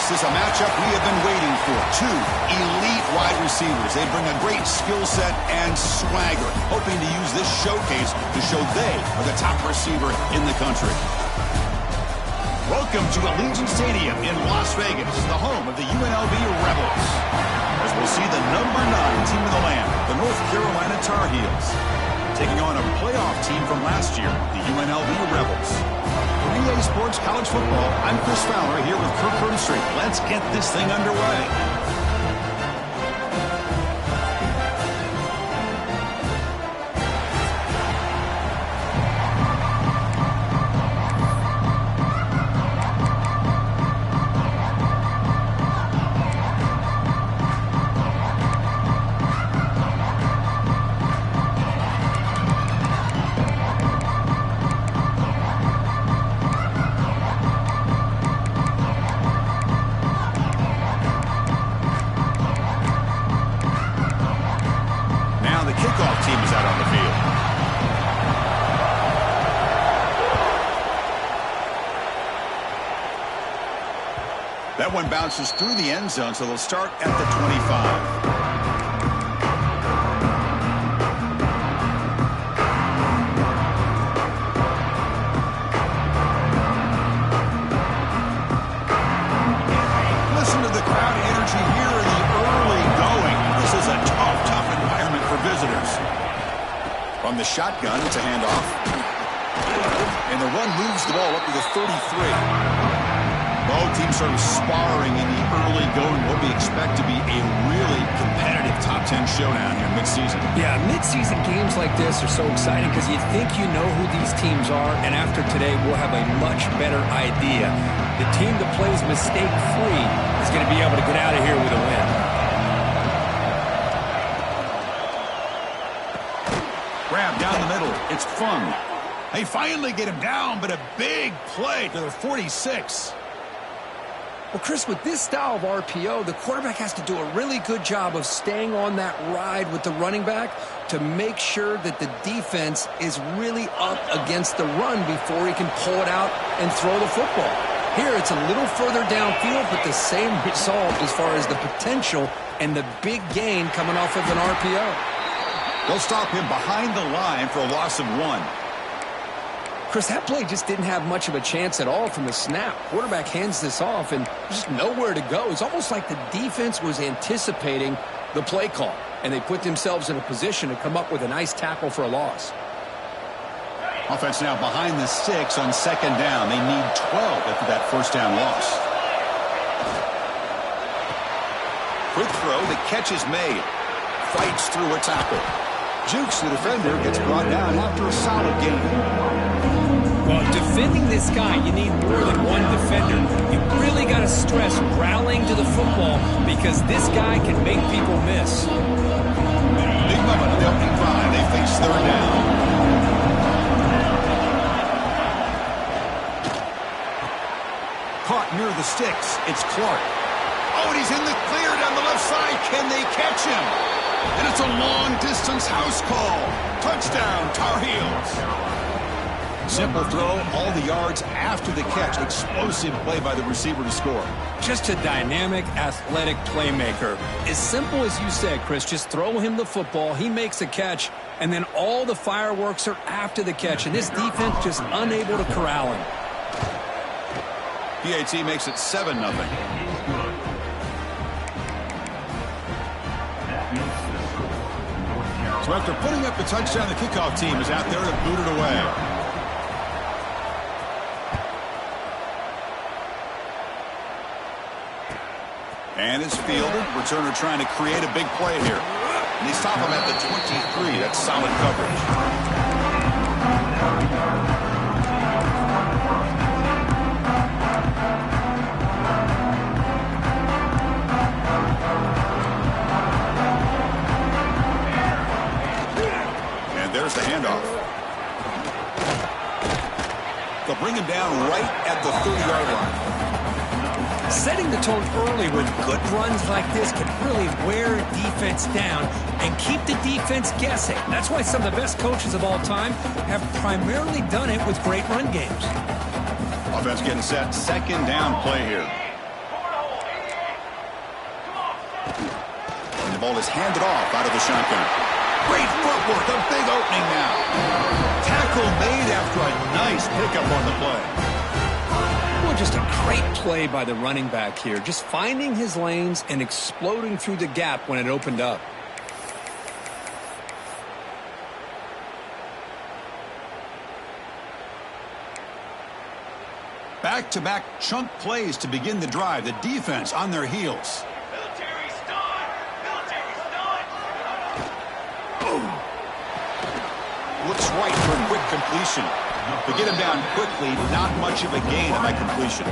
This is a matchup we have been waiting for. Two elite wide receivers. They bring a great skill set and swagger, hoping to use this showcase to show they are the top receiver in the country. Welcome to Allegiant Stadium in Las Vegas, the home of the UNLV Rebels. As we'll see the number 9 team in the land, the North Carolina Tar Heels, taking on a playoff team from last year, the UNLV Rebels. For EA Sports College Football, I'm Chris Fowler here with Kirk Herbstreit. Let's get this thing underway. That one bounces through the end zone, so they'll start at the 25. From the shotgun, it's a handoff. And the run moves the ball up to the 33. Both teams sort of sparring in the early going. What we expect to be a really competitive top 10 showdown here midseason. Yeah, midseason games like this are so exciting because you think you know who these teams are, and after today, we'll have a much better idea. The team that plays mistake-free is going to be able to get out of here with a win. Grab down the middle. It's Fung. They finally get him down, but a big play to the 46. Well, Chris, with this style of RPO, the quarterback has to do a really good job of staying on that ride with the running back to make sure that the defense is really up against the run before he can pull it out and throw the football. Here, it's a little further downfield, but the same result as far as the potential and the big gain coming off of an RPO. They'll stop him behind the line for a loss of 1. Chris, that play just didn't have much of a chance at all from the snap. Quarterback hands this off, and there's just nowhere to go. It's almost like the defense was anticipating the play call, and they put themselves in a position to come up with a nice tackle for a loss. Offense now behind the 6 on second down. They need 12 after that first down loss. Quick throw. The catch is made. Fights through a tackle. Jukes the defender, gets brought down after a solid game. Well, defending this guy, you need more than one defender. You really got to stress rallying to the football because this guy can make people miss. Big moment on the opening drive. They face third down. Caught near the sticks. It's Clark. Oh, and he's in the clear down the left side. Can they catch him? And it's a long-distance house call. Touchdown, Tar Heels. Simple throw, all the yards after the catch. Explosive play by the receiver to score. Just a dynamic, athletic playmaker. As simple as you said, Chris, just throw him the football, he makes a catch, and then all the fireworks are after the catch, and this defense just unable to corral him. PAT makes it 7-0. So after putting up the touchdown, the kickoff team is out there to boot it away. And it's fielded. Returner trying to create a big play here. And they stop him at the 23. That's solid coverage. There's the handoff. They'll bring him down right at the 30-yard line. Setting the tone early with good runs like this can really wear a defense down and keep the defense guessing. That's why some of the best coaches of all time have primarily done it with great run games. Offense getting set. Second down play here. The ball is handed off out of the shotgun. Great footwork, a big opening now. Tackle made after a nice pickup on the play. Well, just a great play by the running back here. Just finding his lanes and exploding through the gap when it opened up. Back-to-back chunk plays to begin the drive. The defense on their heels. Military stun! Military stun! Boom. Looks right for a quick completion. To get him down quickly, not much of a gain on that completion.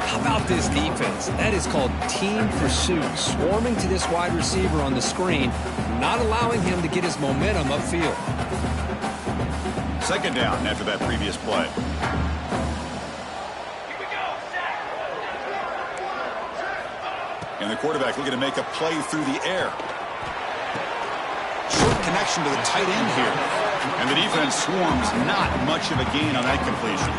How about this defense? That is called team pursuit. Swarming to this wide receiver on the screen, not allowing him to get his momentum upfield. Second down after that previous play. And the quarterback looking to make a play through the air. Short connection to the tight end here. And the defense swarms, not much of a gain on that completion.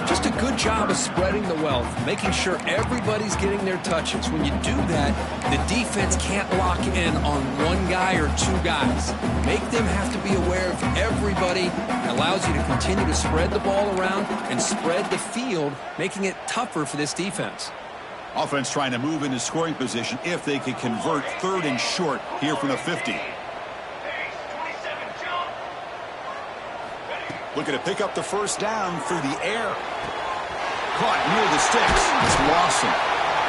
Just a good job of spreading the wealth, making sure everybody's getting their touches. When you do that, the defense can't lock in on one guy or two guys. Make them have to be aware of everybody. It allows you to continue to spread the ball around and spread the field, making it tougher for this defense. Offense trying to move into scoring position if they could convert third and short here from the 50. Looking to pick up the first down through the air. Caught near the sticks. It's Lawson.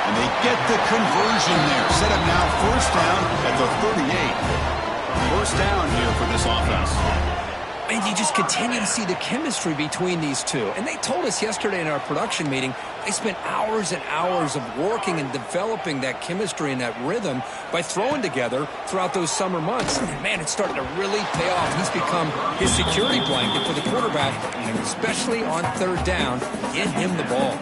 And they get the conversion there. Set up now first down at the 38. First down here for this offense. And you just continue to see the chemistry between these two. And they told us yesterday in our production meeting, they spent hours and hours of working and developing that chemistry and that rhythm by throwing together throughout those summer months. And man, it's starting to really pay off. He's become his security blanket for the quarterback, and especially on third down, get him the ball.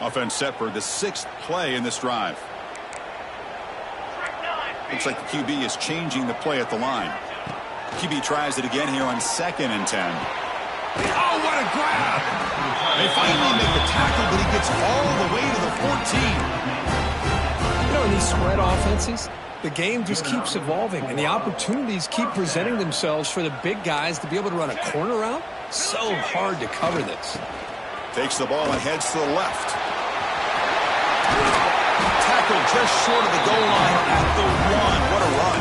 Offense set for the 6th play in this drive. Looks like the QB is changing the play at the line. QB tries it again here on 2nd and 10. Oh, what a grab! They finally make the tackle, but he gets all the way to the 14. You know, in these spread offenses, the game just keeps evolving, and the opportunities keep presenting themselves for the big guys to be able to run a corner route. So hard to cover this. Takes the ball and heads to the left. Tackled just short of the goal line at the 1. What a run.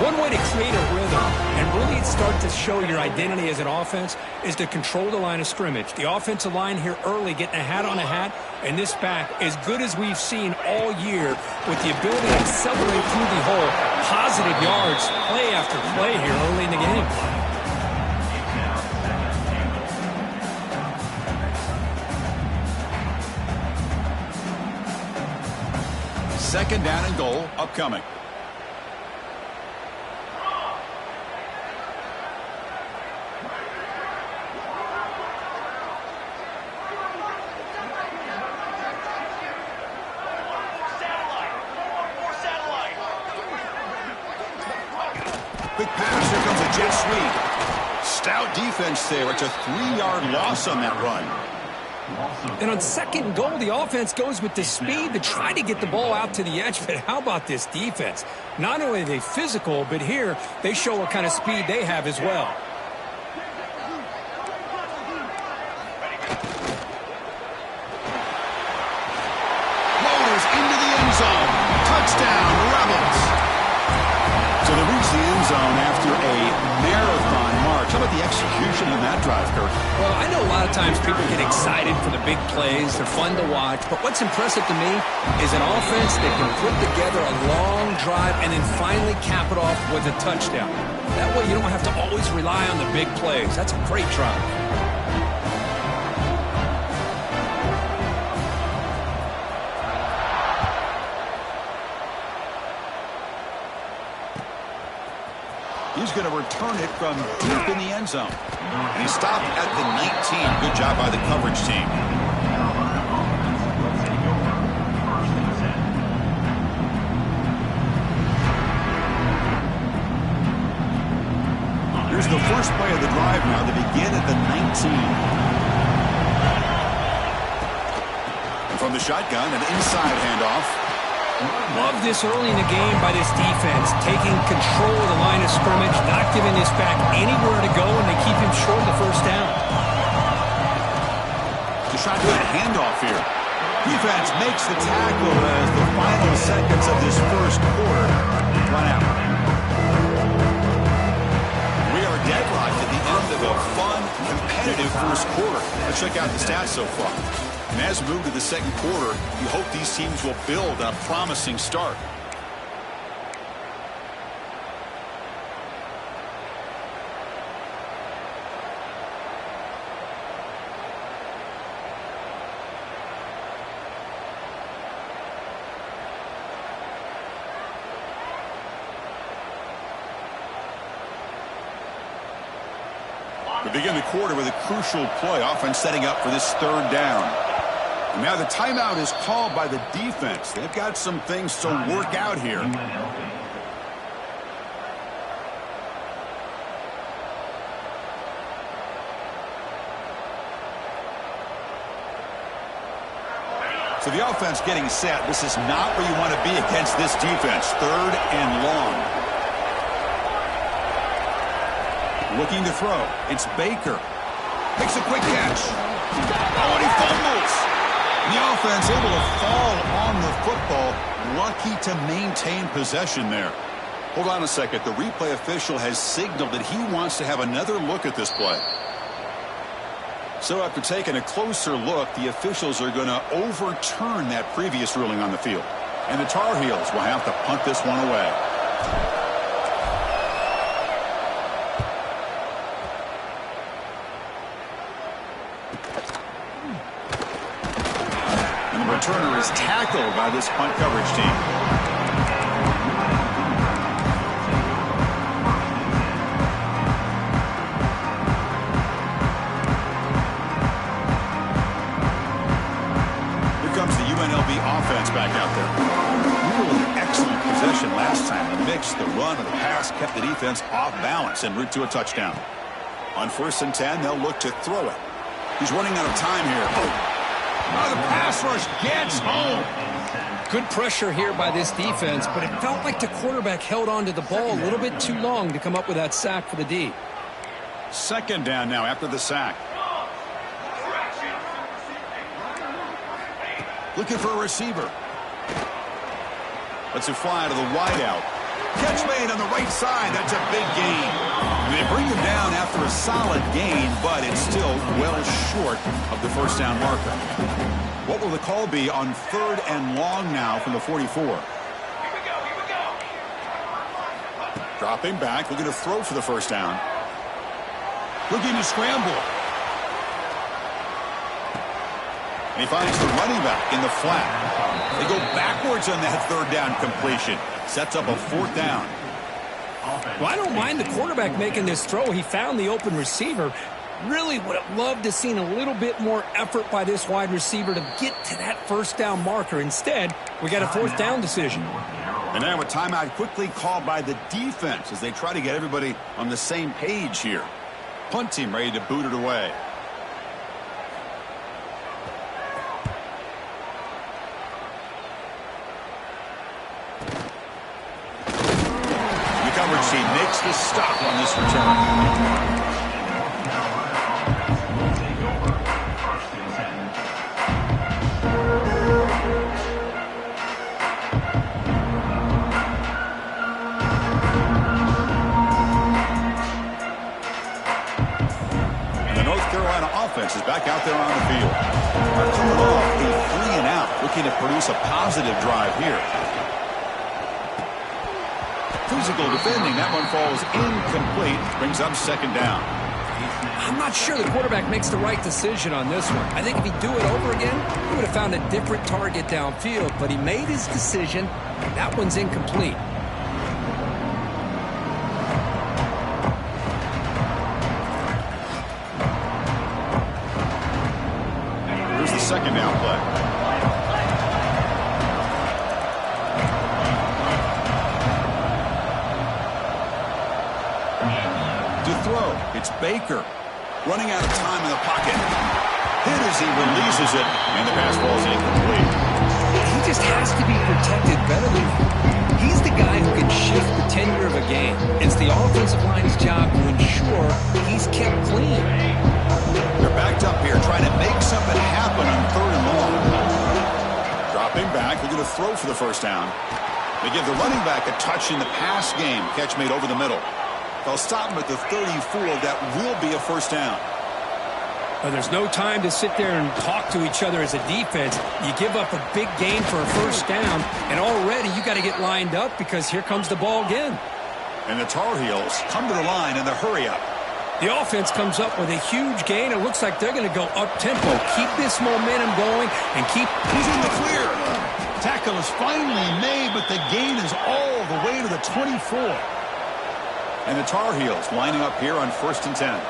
One way to create a rhythm and really start to show your identity as an offense is to control the line of scrimmage. The offensive line here early getting a hat on a hat, and this back as good as we've seen all year with the ability to accelerate through the hole. Positive yards, play after play here early in the game. Second down and goal upcoming. Quick pass, here comes a jet sweep. Stout defense there. It's a 3-yard loss on that run. And on 2nd and goal, the offense goes with the speed to try to get the ball out to the edge. But how about this defense? Not only are they physical, but here they show what kind of speed they have as well. Loaders into the end zone. Touchdown, Rebels. So they reach the end zone after a marathon march. How about the execution on that drive, Kirk? Well, I know a lot of times people get excited for the big plays. They're fun to watch. But what's impressive to me is an offense that can put together a long drive and then finally cap it off with a touchdown. That way you don't have to always rely on the big plays. That's a great drive. He's going to return it from deep in the end zone. And he stopped at the 19. Good job by the coverage team. Here's the first play of the drive now. They begin at the 19. the shotgun, an inside handoff. Love this early in the game by this defense, taking control of the line of scrimmage, not giving this back anywhere to go, and they keep him short of the first down. The shotgun handoff here. Defense makes the tackle as the final seconds of this first quarter run out. We are deadlocked at the end of a fun, competitive first quarter. Let's check out the stats so far. And as we move to the second quarter, you hope these teams will build on a promising start. We begin the quarter with a crucial play, offense setting up for this third down. And now the timeout is called by the defense. They've got some things to work out here. So the offense getting set. This is not where you want to be against this defense. Third and long. Looking to throw. It's Baker. Makes a quick catch. Oh, and he fumbles. The offense able to fall on the football. Lucky to maintain possession there. Hold on a second. The replay official has signaled that he wants to have another look at this play. So after taking a closer look, the officials are going to overturn that previous ruling on the field. And the Tar Heels will have to punt this one away. Returner is tackled by this punt coverage team. Here comes the UNLV offense back out there. Really excellent possession last time. The mix, the run, and the pass kept the defense off balance en route to a touchdown. On 1st and 10, they'll look to throw it. He's running out of time here. Oh, the pass rush gets home. Good pressure here by this defense, but it felt like the quarterback held on to the ball a little bit too long to come up with that sack for the D. Second down now after the sack. Looking for a receiver. Lets it fly to the wideout. Catch made on the right side. That's a big gain. They bring him down after a solid gain, but it's still well short of the first down marker. What will the call be on 3rd and long now from the 44? Here we go. Dropping back, looking to throw for the first down. Looking to scramble. And he finds the running back in the flat. They go backwards on that 3rd down completion. Sets up a 4th down. Well, I don't mind the quarterback making this throw. He found the open receiver. Really would have loved to seen a little bit more effort by this wide receiver to get to that first down marker. Instead, we got a 4th down decision. And now a timeout quickly called by the defense as they try to get everybody on the same page here. Punt team ready to boot it away. She makes the stop on this return. And the North Carolina offense is back out there on the field. They're coming off a 3 and out, looking to produce a positive drive here. Physical defending. That one falls incomplete. Brings up 2nd down. I'm not sure the quarterback makes the right decision on this one. I think if he'd do it over again, he would have found a different target downfield. But he made his decision. That one's incomplete. Here's the 2nd down play. It's Baker running out of time in the pocket. Hit as he releases it, and the pass falls incomplete. He just has to be protected better than that. He's the guy who can shift the tenure of a game. It's the offensive line's job to ensure he's kept clean. They're backed up here trying to make something happen on 3rd and long. Dropping back, they're going to throw for the first down. They give the running back a touch in the pass game. Catch made over the middle. They'll stop him at the 34. That will be a first down. Well, there's no time to sit there and talk to each other as a defense. You give up a big gain for a first down, and already you got to get lined up because here comes the ball again. And the Tar Heels come to the line in the hurry-up. The offense comes up with a huge gain. It looks like they're going to go up-tempo. Keep this momentum going and keep... He's in the clear. Tackle is finally made, but the gain is all the way to the 24. And the Tar Heels lining up here on 1st and 10.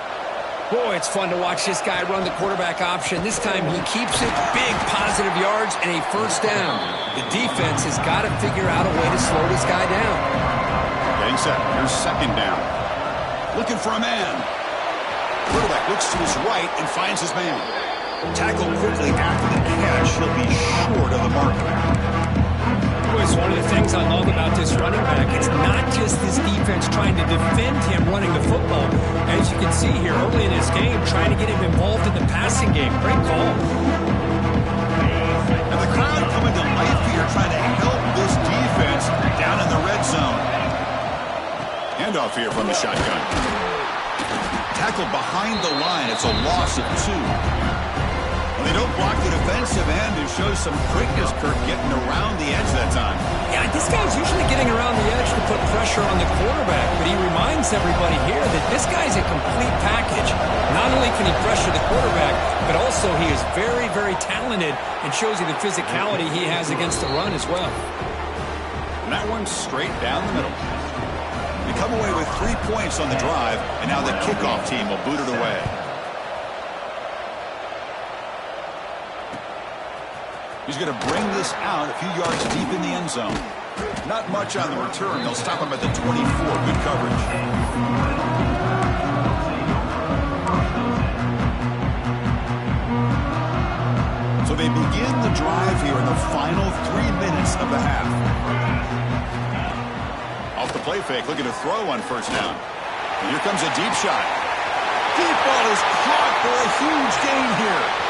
Boy, it's fun to watch this guy run the quarterback option. This time he keeps it. Big positive yards and a first down. The defense has got to figure out a way to slow this guy down. Getting set. Here's 2nd down. Looking for a man. Quarterback looks to his right and finds his man. Tackled quickly after the catch. He'll be short of the mark. It's one of the things I love about this running back. It's not just this defense trying to defend him running the football. As you can see here early in this game, trying to get him involved in the passing game. Great call. And the crowd coming to life here trying to help this defense down in the red zone. Handoff here from the shotgun. Tackled behind the line. It's a loss of 2. They don't block the defensive end and show some quickness, Kirk, getting around the edge that time. Yeah, this guy's usually getting around the edge to put pressure on the quarterback, but he reminds everybody here that this guy's a complete package. Not only can he pressure the quarterback, but also he is very, very talented and shows you the physicality he has against the run as well. And that one's straight down the middle. They come away with 3 points on the drive, and now the kickoff team will boot it away. He's going to bring this out a few yards deep in the end zone. Not much on the return. They'll stop him at the 24. Good coverage. So they begin the drive here in the final 3 minutes of the half. Off the play fake, looking to throw on 1st down. And here comes a deep shot. Deep ball is caught for a huge gain here.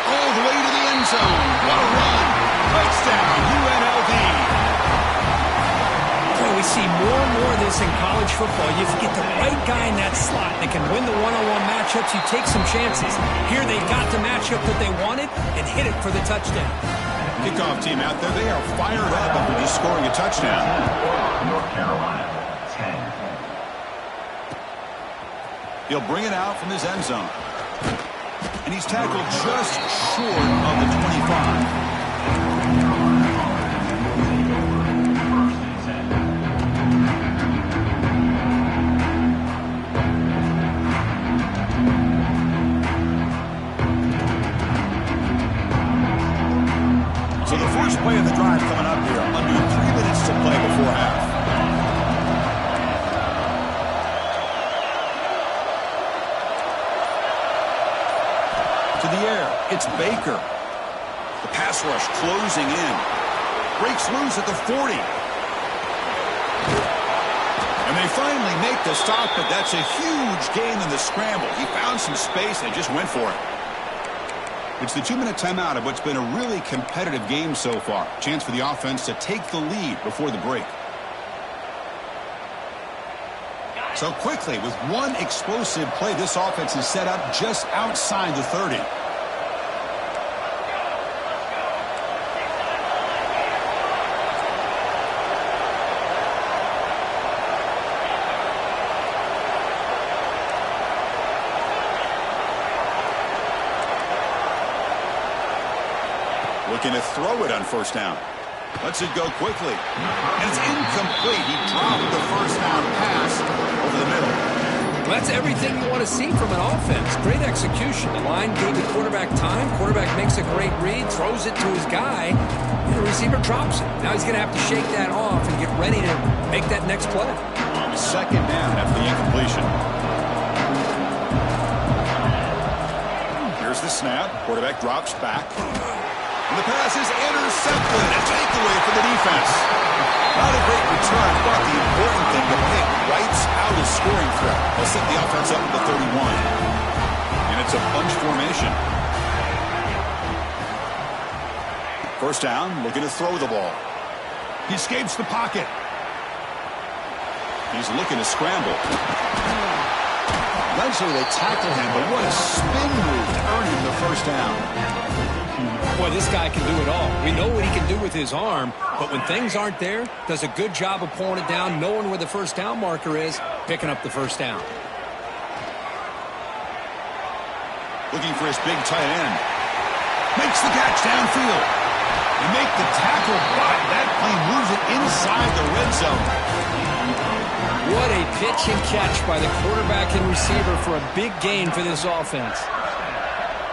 All the way to the end zone. What a run. Touchdown, UNLV. Boy, we see more and more of this in college football. You get the right guy in that slot that can win the one-on-one matchups. You take some chances. Here they got the matchup that they wanted and hit it for the touchdown. Kickoff team out there. They are fired up after just scoring a touchdown. North Carolina, 10. He'll bring it out from his end zone. And he's tackled just short of the 25. So the first play of the drive coming up here. Under 3 minutes to play before half. To the air, it's Baker. The pass rush closing in. Breaks loose at the 40. And they finally make the stop, but that's a huge gain in the scramble. He found some space and just went for it. It's the 2-minute timeout of what's been a really competitive game so far. Chance for the offense to take the lead before the break. So quickly, with one explosive play, this offense is set up just outside the 30. Looking to throw it on 1st down. Lets it go quickly. And it's incomplete. He dropped the 1st down pass over the middle. Well, that's everything you want to see from an offense. Great execution. The line gave the quarterback time. Quarterback makes a great read, throws it to his guy, and the receiver drops it. Now he's going to have to shake that off and get ready to make that next play. 2nd down after the incompletion. Here's the snap. Quarterback drops back. And the pass is intercepted. A takeaway for the defense. Not a great return, but the important thing, the pick wipes out his scoring threat. They'll set the offense up to the 31. And it's a bunch formation. First down, looking to throw the ball. He escapes the pocket. He's looking to scramble. Eventually they tackle him, but what a spin move to earn him the first down. Boy, this guy can do it all. We know what he can do with his arm, but when things aren't there, does a good job of pulling it down, knowing where the first down marker is, picking up the first down. Looking for his big tight end. Makes the catch downfield. They make the tackle, but that play moves it inside the red zone. What a pitch and catch by the quarterback and receiver for a big gain for this offense.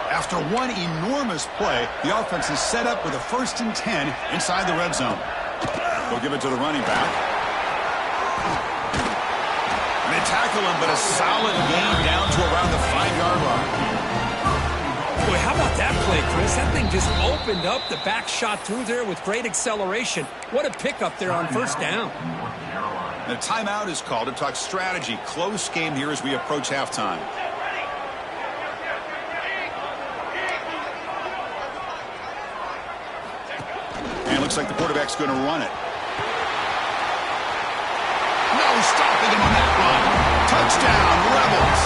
After one enormous play, the offense is set up with a 1st and 10 inside the red zone. They'll give it to the running back. They tackle him, but a solid gain down to around the 5-yard line. Boy, how about that play, Chris? That thing just opened up. The back shot through there with great acceleration. What a pickup there on first down. The timeout is called to talk strategy. Close game here as we approach halftime. And it looks like the quarterback's going to run it. No stopping him on that run. Touchdown, Rebels.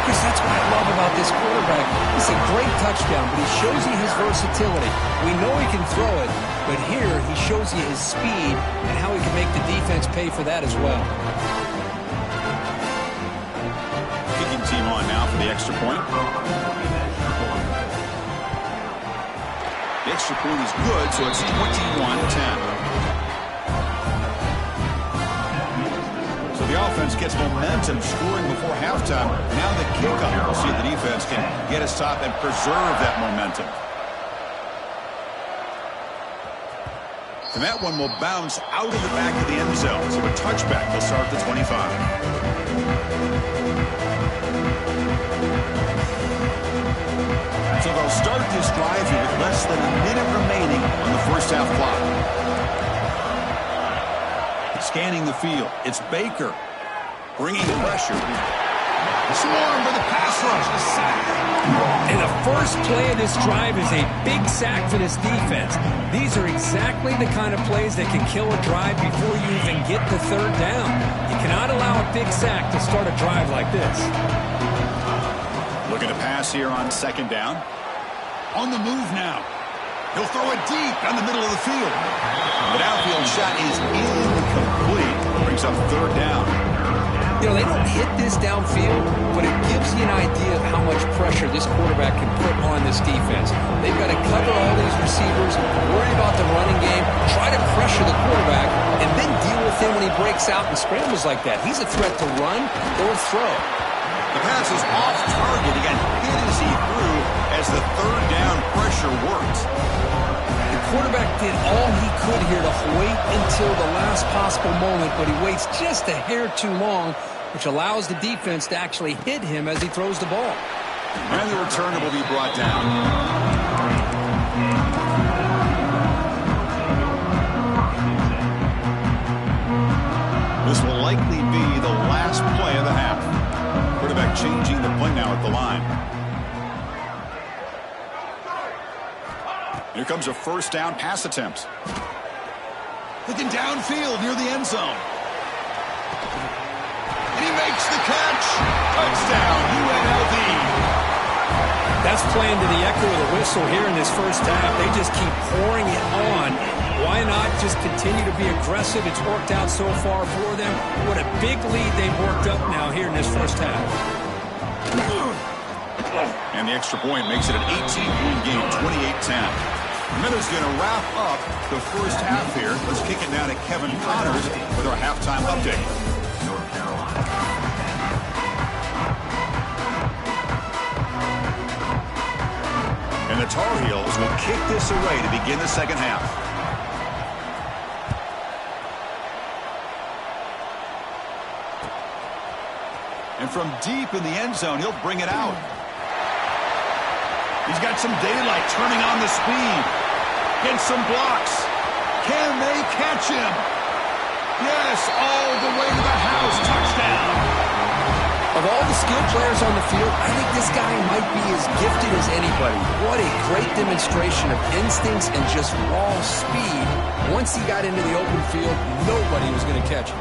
Chris, that's what I love about this quarterback. It's a great touchdown, but he shows you his versatility. We know he can throw it, but here he shows you his speed and how he can make the defense pay for that as well. Kicking team on now for the extra point. The extra point is good, so it's 21-10. So the offense gets momentum scoring before halftime. Now the kickoff. We'll see if the defense can get a stop and preserve that momentum. And that one will bounce out of the back of the end zone. So a touchback will start at the 25. So they'll start this drive here with less than a minute remaining on the first half clock. Scanning the field. It's Baker bringing pressure. Swarm for the pass rush. A sack. And the first play of this drive is a big sack for this defense. These are exactly the kind of plays that can kill a drive before you even get the third down. You cannot allow a big sack to start a drive like this. Looking to pass here on second down. On the move now. He'll throw it deep down the middle of the field. The downfield shot is incomplete. Brings up third down. You know, they don't hit this downfield, but it gives you an idea of how much pressure this quarterback can put on this defense. They've got to cover all these receivers, worry about the running game, try to pressure the quarterback, and then deal with him when he breaks out and scrambles like that. He's a threat to run or throw. The pass is off target. He got hit as he threw as the third down pressure worked. The quarterback did all he could here to wait until the last possible moment, but he waits just a hair too long, which allows the defense to actually hit him as he throws the ball. And the returner will be brought down. This will likely be the last play of the half. Quarterback changing the play now at the line. Here comes a first down pass attempt. Looking downfield near the end zone. And he makes the catch. Touchdown, UNLV. That's playing to the echo of the whistle here in this first half. They just keep pouring it on. Why not just continue to be aggressive? It's worked out so far for them. What a big lead they've worked up now here in this first half. And the extra point makes it an 18-point game, 28-10. Miller's going to wrap up the first half here. Let's kick it down to Kevin Connors with our halftime update. And the Tar Heels will kick this away to begin the second half. And from deep in the end zone, he'll bring it out. He's got some daylight, turning on the speed. Gets some blocks. Can they catch him? Yes, all the way to the house. Touchdown. Of all the skilled players on the field, I think this guy might be as gifted as anybody. What a great demonstration of instincts and just raw speed. Once he got into the open field, nobody was going to catch him.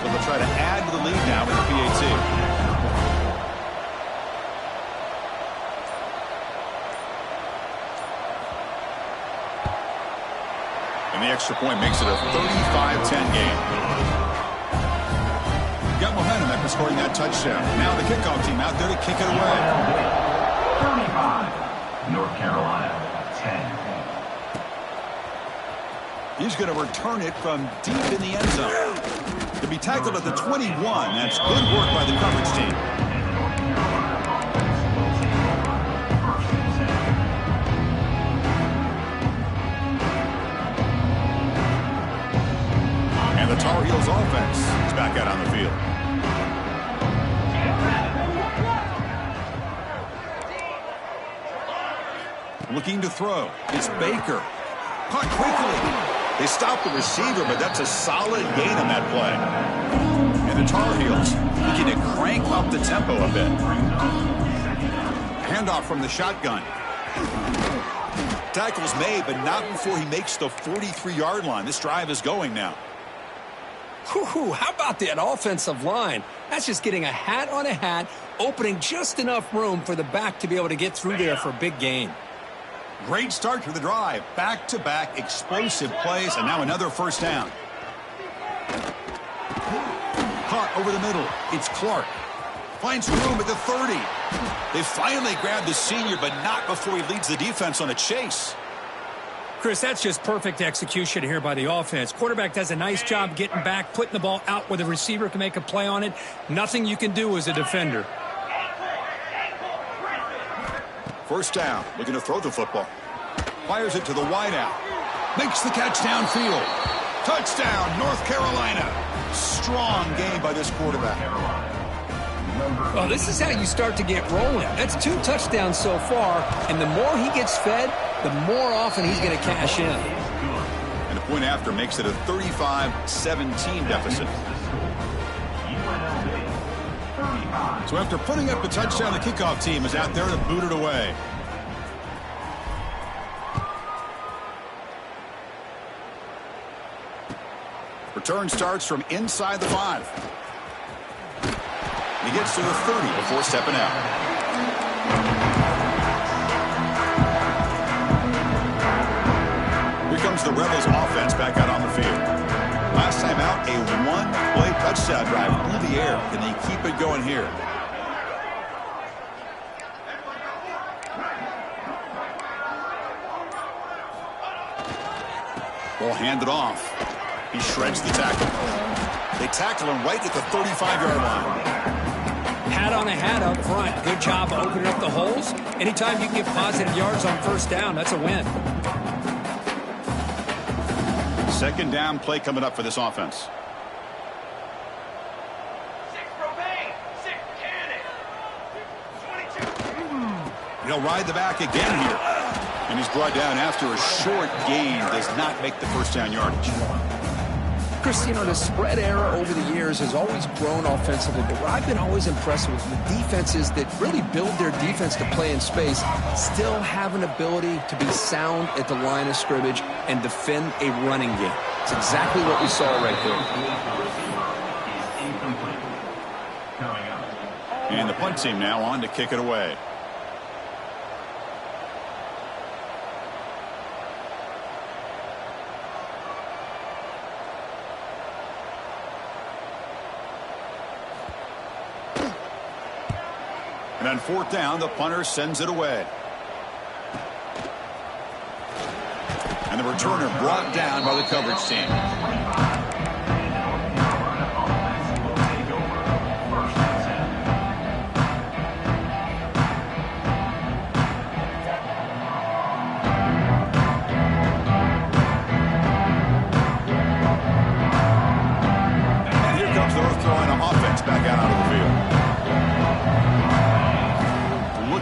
So they'll try to add to the lead now with the PAT. And the extra point makes it a 35-10 game. Got momentum after scoring that touchdown. Now the kickoff team out there to kick it away. 35, North Carolina, 10. He's going to return it from deep in the end zone. To be tackled at the 21, that's good work by the coverage team. And the Tar Heels offense is back out on the field. Looking to throw. It's Baker. Caught quickly. They stopped the receiver, but that's a solid gain on that play. And the Tar Heels looking to crank up the tempo a bit. Handoff from the shotgun. Tackle's made, but not before he makes the 43-yard line. This drive is going now. Whew, how about that offensive line? That's just getting a hat on a hat, opening just enough room for the back to be able to get through there for a big gain. Great start to the drive. Back-to-back explosive plays, and now another first down. Caught over the middle. It's Clark. Finds room at the 30. They finally grabbed the senior, but not before he leads the defense on a chase. Chris, that's just perfect execution here by the offense. Quarterback does a nice job getting back, putting the ball out where the receiver can make a play on it. Nothing you can do as a defender. First down, looking to throw the football. Fires it to the wideout. Makes the catch downfield. Touchdown, North Carolina. Strong game by this quarterback. Well, this is how you start to get rolling. That's 2 touchdowns so far, and the more he gets fed, the more often he's going to cash in. And a point after makes it a 35-17 deficit. So after putting up a touchdown, the kickoff team is out there to boot it away. Return starts from inside the 5. He gets to the 30 before stepping out. Here comes the Rebels offense back out on the field. Last time out, a one-play touchdown drive through the air. Can they keep it going here? Ball handed off. He shreds the tackle. They tackle him right at the 35-yard line. Hat on a hat up front. Good job opening up the holes. Anytime you can get positive yards on first down, that's a win. Second down play coming up for this offense. He'll ride the back again here. And he's brought down after a short gain. Does not make the first down yardage. Chris, you know, the spread era over the years has always grown offensively, but what I've been always impressed with the defenses that really build their defense to play in space still have an ability to be sound at the line of scrimmage and defend a running game. It's exactly what we saw right there. And the punt team now on to kick it away. And on fourth down, the punter sends it away. And the returner brought down by the coverage team.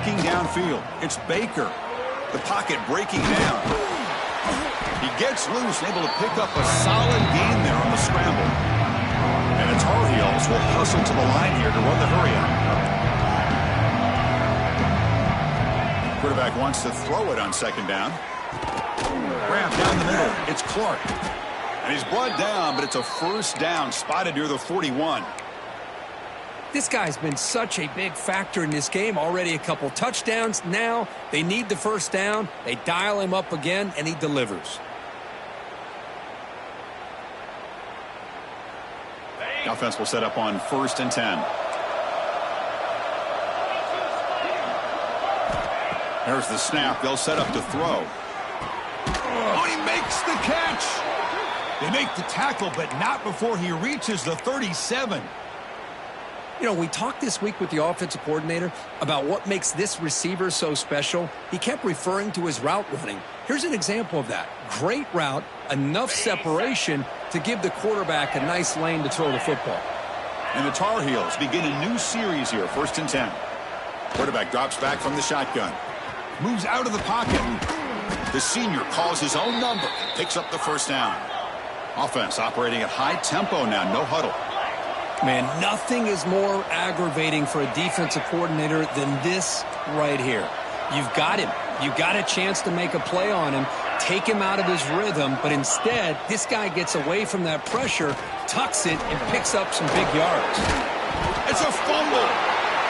looking downfield. It's Baker. The pocket breaking down. He gets loose and able to pick up a solid gain there on the scramble. And the Tar Heels will hustle to the line here to run the hurry-up. Quarterback wants to throw it on second down. Grab down the middle. It's Clark. And he's brought down, but it's a first down spotted near the 41. This guy's been such a big factor in this game. Already a couple touchdowns. Now they need the first down. They dial him up again, and he delivers. The offense will set up on 1st and 10. There's the snap. They'll set up to throw. Oh, he makes the catch. They make the tackle, but not before he reaches the 37. You know, we talked this week with the offensive coordinator about what makes this receiver so special. He kept referring to his route running. Here's an example of that. Great route, enough separation to give the quarterback a nice lane to throw the football. And the Tar Heels begin a new series here, 1st and 10. Quarterback drops back from the shotgun. Moves out of the pocket. The senior calls his own number and picks up the first down. Offense operating at high tempo now, no huddle. Man, nothing is more aggravating for a defensive coordinator than this right here. You've got him. You've got a chance to make a play on him, take him out of his rhythm, but instead, this guy gets away from that pressure, tucks it, and picks up some big yards. It's a fumble,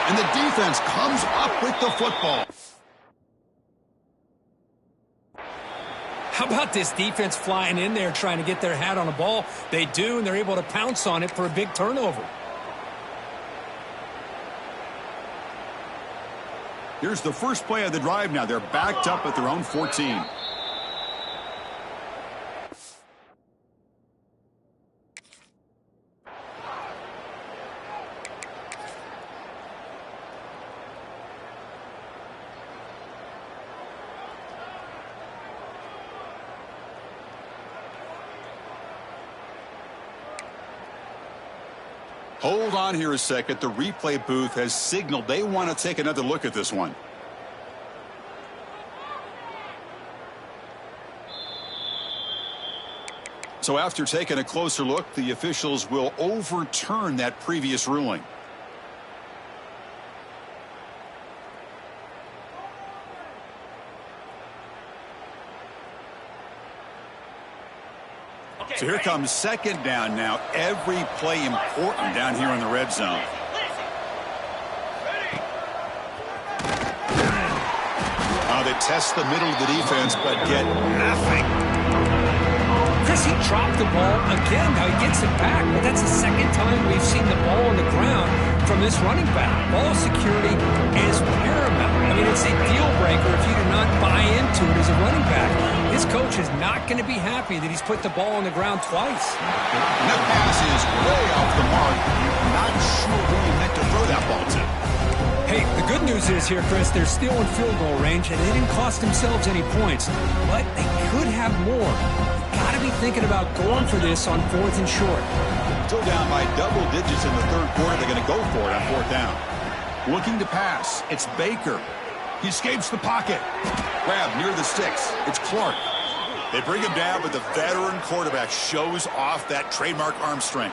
and the defense comes up with the football. How about this defense flying in there trying to get their hat on a ball? They do, and they're able to pounce on it for a big turnover. Here's the first play of the drive now. They're backed up at their own 14. Hold on here a second. The replay booth has signaled they want to take another look at this one. So after taking a closer look, the officials will overturn that previous ruling. So here comes second down now. Every play important down here in the red zone. They test the middle of the defense, but get nothing. Chris, he dropped the ball again. Now he gets it back, but that's the second time we've seen the ball on the ground from this running back. Ball security is paramount. I mean, it's a deal breaker if you do not buy into it as a running back. His coach is not going to be happy that he's put the ball on the ground twice. And that pass is way off the mark. Not sure who he meant to throw that ball to. Hey, the good news is here, Chris, they're still in field goal range, and they didn't cost themselves any points. But they could have more. Got to be thinking about going for this on 4th and short. Still down by double digits in the third quarter. They're going to go for it on 4th down. Looking to pass. It's Baker. He escapes the pocket. Grab near the sticks. It's Clark. They bring him down, but the veteran quarterback shows off that trademark arm strength.